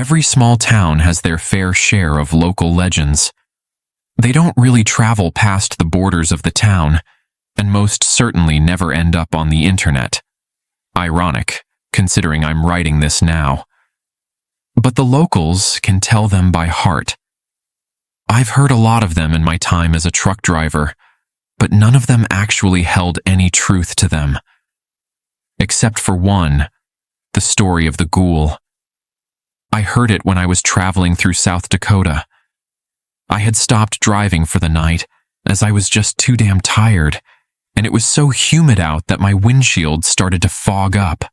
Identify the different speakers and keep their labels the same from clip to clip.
Speaker 1: Every small town has their fair share of local legends. They don't really travel past the borders of the town, and most certainly never end up on the internet. Ironic, considering I'm writing this now. But the locals can tell them by heart. I've heard a lot of them in my time as a truck driver, but none of them actually held any truth to them. Except for one, the story of the ghoul. I heard it when I was traveling through South Dakota. I had stopped driving for the night, as I was just too damn tired, and it was so humid out that my windshield started to fog up.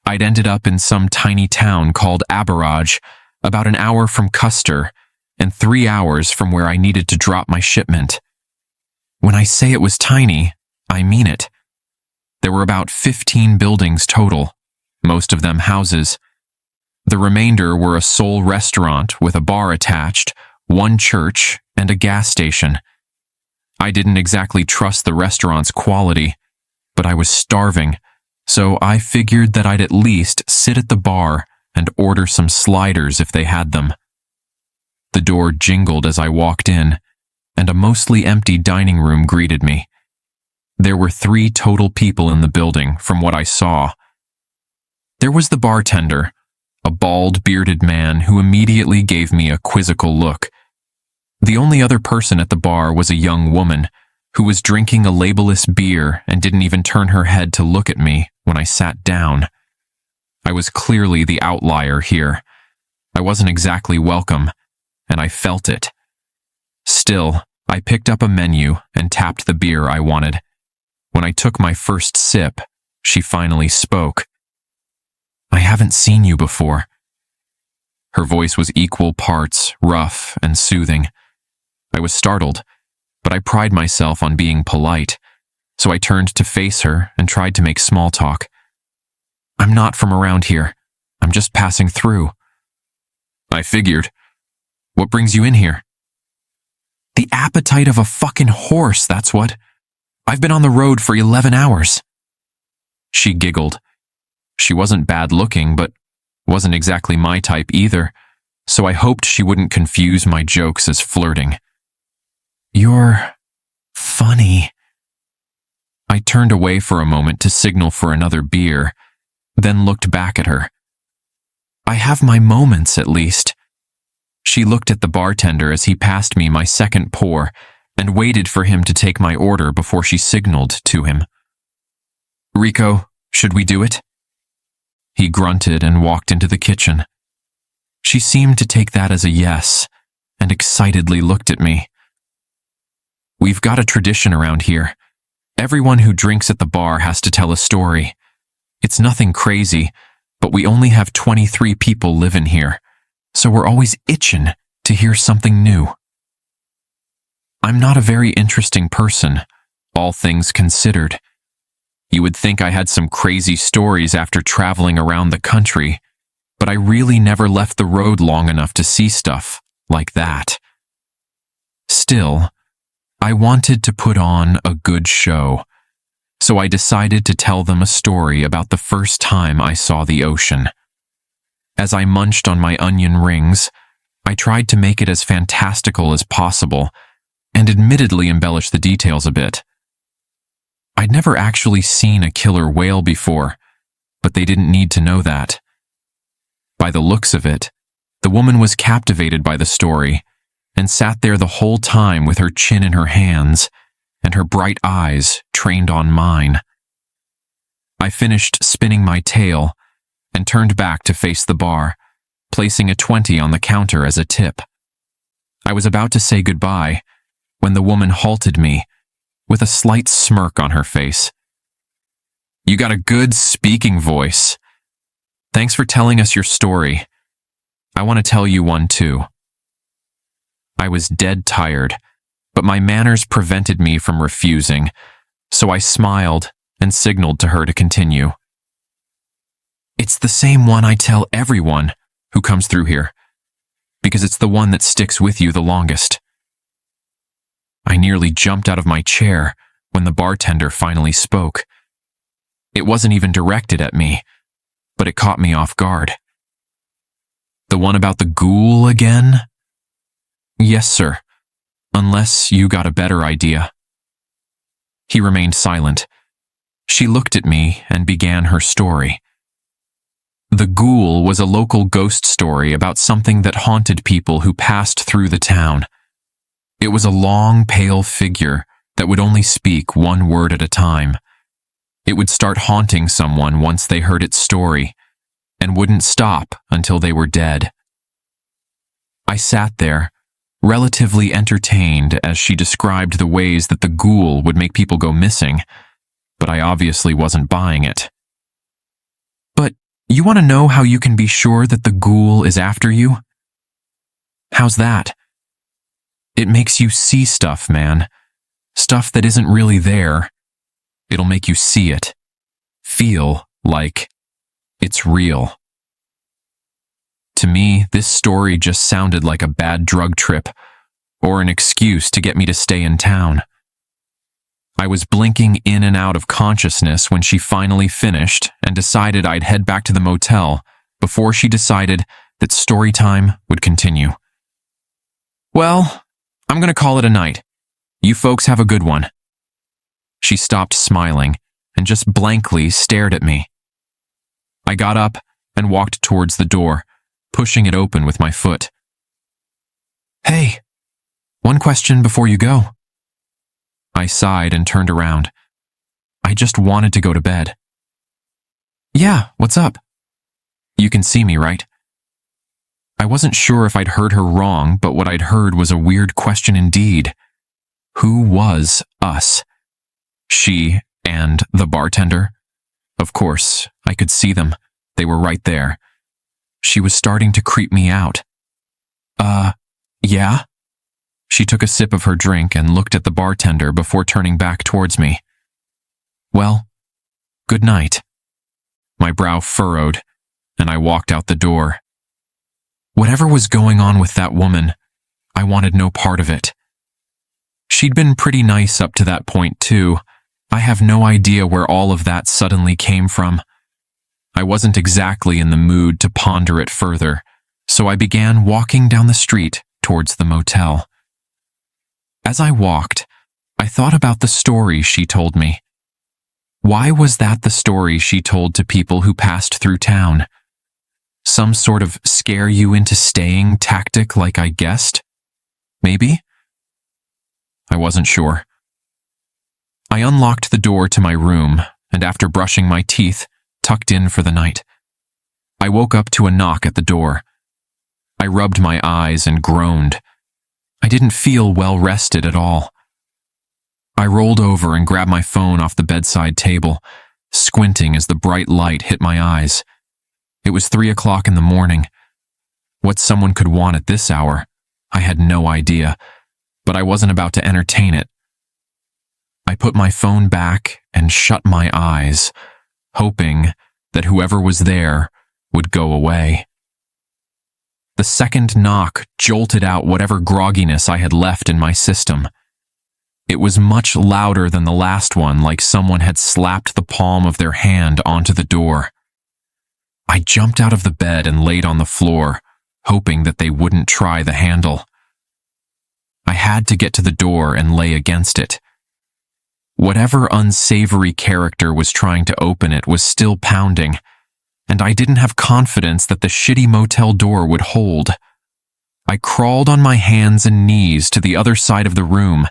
Speaker 1: I'd ended up in some tiny town called Aberage, about an hour from Custer, and 3 hours from where I needed to drop my shipment. When I say it was tiny, I mean it. There were about 15 buildings total, most of them houses. The remainder were a sole restaurant with a bar attached, one church, and a gas station. I didn't exactly trust the restaurant's quality, but I was starving, so I figured that I'd at least sit at the bar and order some sliders if they had them. The door jingled as I walked in, and a mostly empty dining room greeted me. There were 3 total people in the building, from what I saw. There was the bartender, a bald, bearded man who immediately gave me a quizzical look. The only other person at the bar was a young woman who was drinking a labelless beer and didn't even turn her head to look at me when I sat down. I was clearly the outlier here. I wasn't exactly welcome, and I felt it. Still, I picked up a menu and tapped the beer I wanted. When I took my first sip, she finally spoke. "I haven't seen you before." Her voice was equal parts rough and soothing. I was startled, but I pride myself on being polite, so I turned to face her and tried to make small talk. "I'm not from around here. I'm just passing through." "I figured. What brings you in here?" "The appetite of a fucking horse, that's what. I've been on the road for 11 hours. She giggled. She wasn't bad looking, but wasn't exactly my type either, so I hoped she wouldn't confuse my jokes as flirting. "You're funny." I turned away for a moment to signal for another beer, then looked back at her. "I have my moments, at least." She looked at the bartender as he passed me my second pour and waited for him to take my order before she signaled to him. "Rico, should we do it?" He grunted and walked into the kitchen. She seemed to take that as a yes and excitedly looked at me. "We've got a tradition around here. Everyone who drinks at the bar has to tell a story. It's nothing crazy, but we only have 23 people living here, so we're always itching to hear something new." I'm not a very interesting person, all things considered. You would think I had some crazy stories after traveling around the country, but I really never left the road long enough to see stuff like that. Still, I wanted to put on a good show, so I decided to tell them a story about the first time I saw the ocean. As I munched on my onion rings, I tried to make it as fantastical as possible, and admittedly embellish the details a bit. I'd never actually seen a killer whale before, but they didn't need to know that. By the looks of it, the woman was captivated by the story and sat there the whole time with her chin in her hands and her bright eyes trained on mine. I finished spinning my tail and turned back to face the bar, placing a 20 on the counter as a tip. I was about to say goodbye when the woman halted me with a slight smirk on her face. "You got a good speaking voice. Thanks for telling us your story. I want to tell you one too." I was dead tired, but my manners prevented me from refusing, so I smiled and signaled to her to continue. "It's the same one I tell everyone who comes through here, because it's the one that sticks with you the longest." I nearly jumped out of my chair when the bartender finally spoke. It wasn't even directed at me, but it caught me off guard. The one about the ghoul again? Yes, sir. Unless you got a better idea. He remained silent. She looked at me and began her story. The Ghoul was a local ghost story about something that haunted people who passed through the town. It was a long, pale figure that would only speak one word at a time. It would start haunting someone once they heard its story, and wouldn't stop until they were dead. I sat there, relatively entertained as she described the ways that the Ghoul would make people go missing, but I obviously wasn't buying it. But you want to know how you can be sure that the Ghoul is after you? How's that? It makes you see stuff, man. Stuff that isn't really there. It'll make you see it. Feel like it's real. To me, this story just sounded like a bad drug trip, or an excuse to get me to stay in town. I was blinking in and out of consciousness when she finally finished and decided I'd head back to the motel before she decided that story time would continue. Well, I'm gonna call it a night. You folks have a good one. She stopped smiling and just blankly stared at me. I got up and walked towards the door, pushing it open with my foot. Hey, one question before you go. I sighed and turned around. I just wanted to go to bed. Yeah, what's up? You can see me, right? I wasn't sure if I'd heard her wrong, but what I'd heard was a weird question indeed. Who was us? She and the bartender? Of course, I could see them. They were right there. She was starting to creep me out. Yeah? She took a sip of her drink and looked at the bartender before turning back towards me. Well, good night. My brow furrowed, and I walked out the door. Whatever was going on with that woman, I wanted no part of it. She'd been pretty nice up to that point, too. I have no idea where all of that suddenly came from. I wasn't exactly in the mood to ponder it further, so I began walking down the street towards the motel. As I walked, I thought about the story she told me. Why was that the story she told to people who passed through town? Some sort of scare you into staying tactic like I guessed? Maybe? I wasn't sure. I unlocked the door to my room, and after brushing my teeth, tucked in for the night. I woke up to a knock at the door. I rubbed my eyes and groaned. I didn't feel well rested at all. I rolled over and grabbed my phone off the bedside table, squinting as the bright light hit my eyes. It was 3 o'clock in the morning. What someone could want at this hour, I had no idea, but I wasn't about to entertain it. I put my phone back and shut my eyes, hoping that whoever was there would go away. The second knock jolted out whatever grogginess I had left in my system. It was much louder than the last one, like someone had slapped the palm of their hand onto the door. I jumped out of the bed and laid on the floor, hoping that they wouldn't try the handle. I had to get to the door and lay against it. Whatever unsavory character was trying to open it was still pounding, and I didn't have confidence that the shitty motel door would hold. I crawled on my hands and knees to the other side of the room,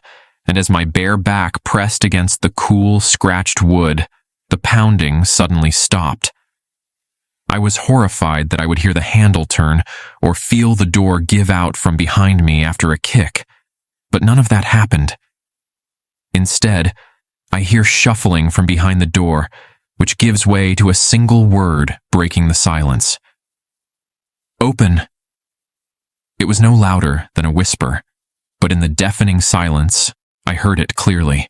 Speaker 1: and as my bare back pressed against the cool, scratched wood, the pounding suddenly stopped. I was horrified that I would hear the handle turn or feel the door give out from behind me after a kick, but none of that happened. Instead, I hear shuffling from behind the door, which gives way to a single word breaking the silence. Open. It was no louder than a whisper, but in the deafening silence, I heard it clearly.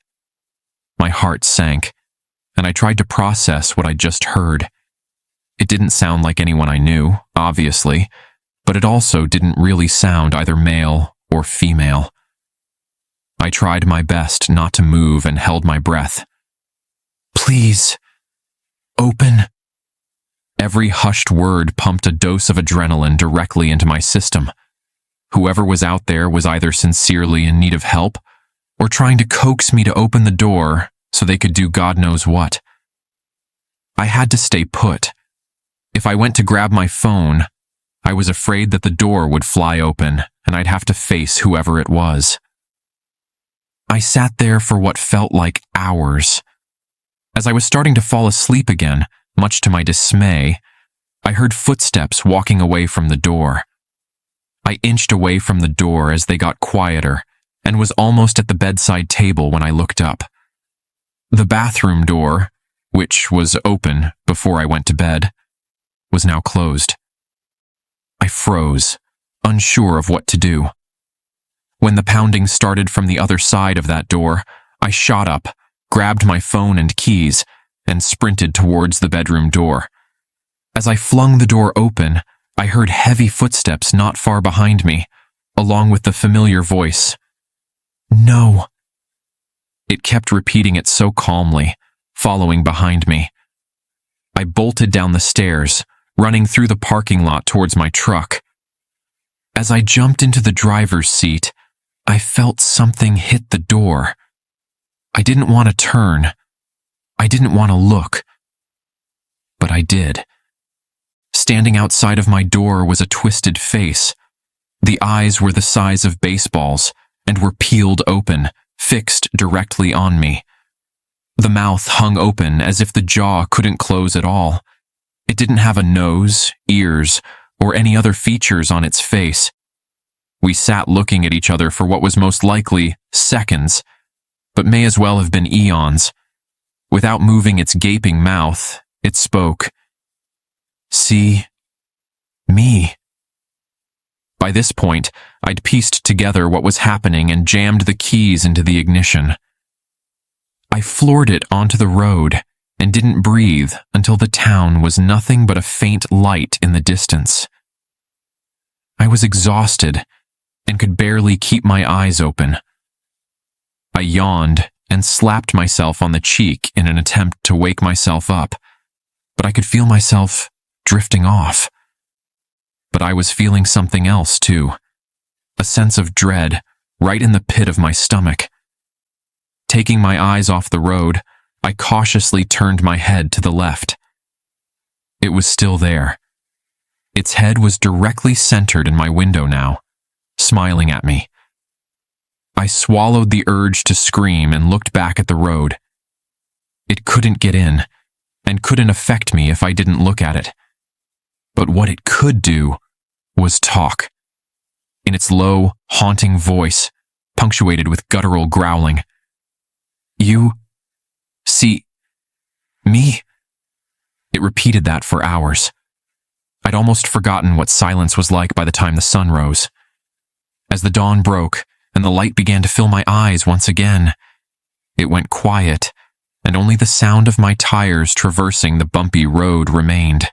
Speaker 1: My heart sank, and I tried to process what I'd just heard. It didn't sound like anyone I knew, obviously, but it also didn't really sound either male or female. I tried my best not to move and held my breath. Please, open. Every hushed word pumped a dose of adrenaline directly into my system. Whoever was out there was either sincerely in need of help or trying to coax me to open the door so they could do God knows what. I had to stay put. If I went to grab my phone, I was afraid that the door would fly open and I'd have to face whoever it was. I sat there for what felt like hours. As I was starting to fall asleep again, much to my dismay, I heard footsteps walking away from the door. I inched away from the door as they got quieter and was almost at the bedside table when I looked up. The bathroom door, which was open before I went to bed, was now closed. I froze, unsure of what to do. When the pounding started from the other side of that door, I shot up, grabbed my phone and keys, and sprinted towards the bedroom door. As I flung the door open, I heard heavy footsteps not far behind me, along with the familiar voice. "No." It kept repeating it so calmly, following behind me. I bolted down the stairs, running through the parking lot towards my truck. As I jumped into the driver's seat, I felt something hit the door. I didn't want to turn. I didn't want to look. But I did. Standing outside of my door was a twisted face. The eyes were the size of baseballs and were peeled open, fixed directly on me. The mouth hung open as if the jaw couldn't close at all. It didn't have a nose, ears, or any other features on its face. We sat looking at each other for what was most likely seconds, but may as well have been eons. Without moving its gaping mouth, it spoke. "See me." By this point, I'd pieced together what was happening and jammed the keys into the ignition. I floored it onto the road and didn't breathe until the town was nothing but a faint light in the distance. I was exhausted and could barely keep my eyes open. I yawned and slapped myself on the cheek in an attempt to wake myself up, but I could feel myself drifting off. But I was feeling something else too, a sense of dread right in the pit of my stomach. Taking my eyes off the road, I cautiously turned my head to the left. It was still there. Its head was directly centered in my window now, smiling at me. I swallowed the urge to scream and looked back at the road. It couldn't get in, and couldn't affect me if I didn't look at it. But what it could do was talk. In its low, haunting voice, punctuated with guttural growling. "You see me?" It repeated that for hours. I'd almost forgotten what silence was like by the time the sun rose. As the dawn broke and the light began to fill my eyes once again, it went quiet, and only the sound of my tires traversing the bumpy road remained.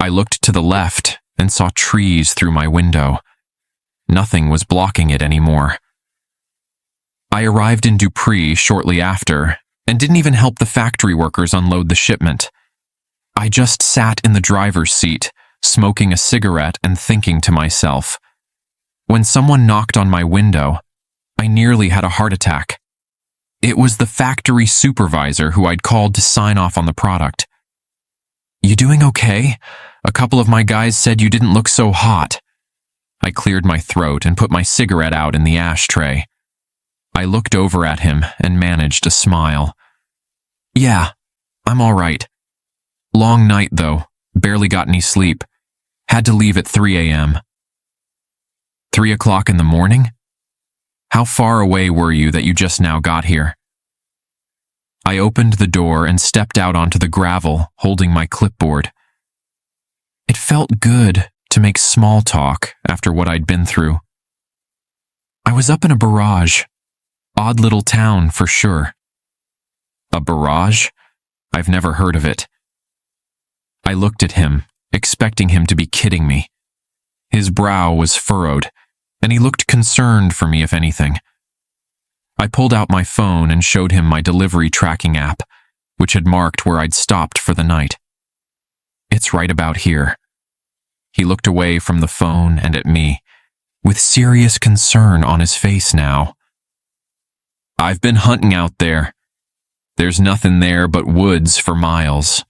Speaker 1: I looked to the left and saw trees through my window. Nothing was blocking it anymore. I arrived in Dupree shortly after and didn't even help the factory workers unload the shipment. I just sat in the driver's seat, smoking a cigarette and thinking to myself. When someone knocked on my window, I nearly had a heart attack. It was the factory supervisor who I'd called to sign off on the product. "You doing okay? A couple of my guys said you didn't look so hot." I cleared my throat and put my cigarette out in the ashtray. I looked over at him and managed a smile. "Yeah, I'm all right. Long night, though. Barely got any sleep. Had to leave at 3 a.m. 3 o'clock in the morning? How far away were you that you just now got here?" I opened the door and stepped out onto the gravel, holding my clipboard. It felt good to make small talk after what I'd been through. I was up in a barrage. Odd little town, for sure. A barrage? I've never heard of it. I looked at him, expecting him to be kidding me. His brow was furrowed, and he looked concerned for me, if anything. I pulled out my phone and showed him my delivery tracking app, which had marked where I'd stopped for the night. It's right about here." He looked away from the phone and at me, with serious concern on his face now. "I've been hunting out there. There's nothing there but woods for miles."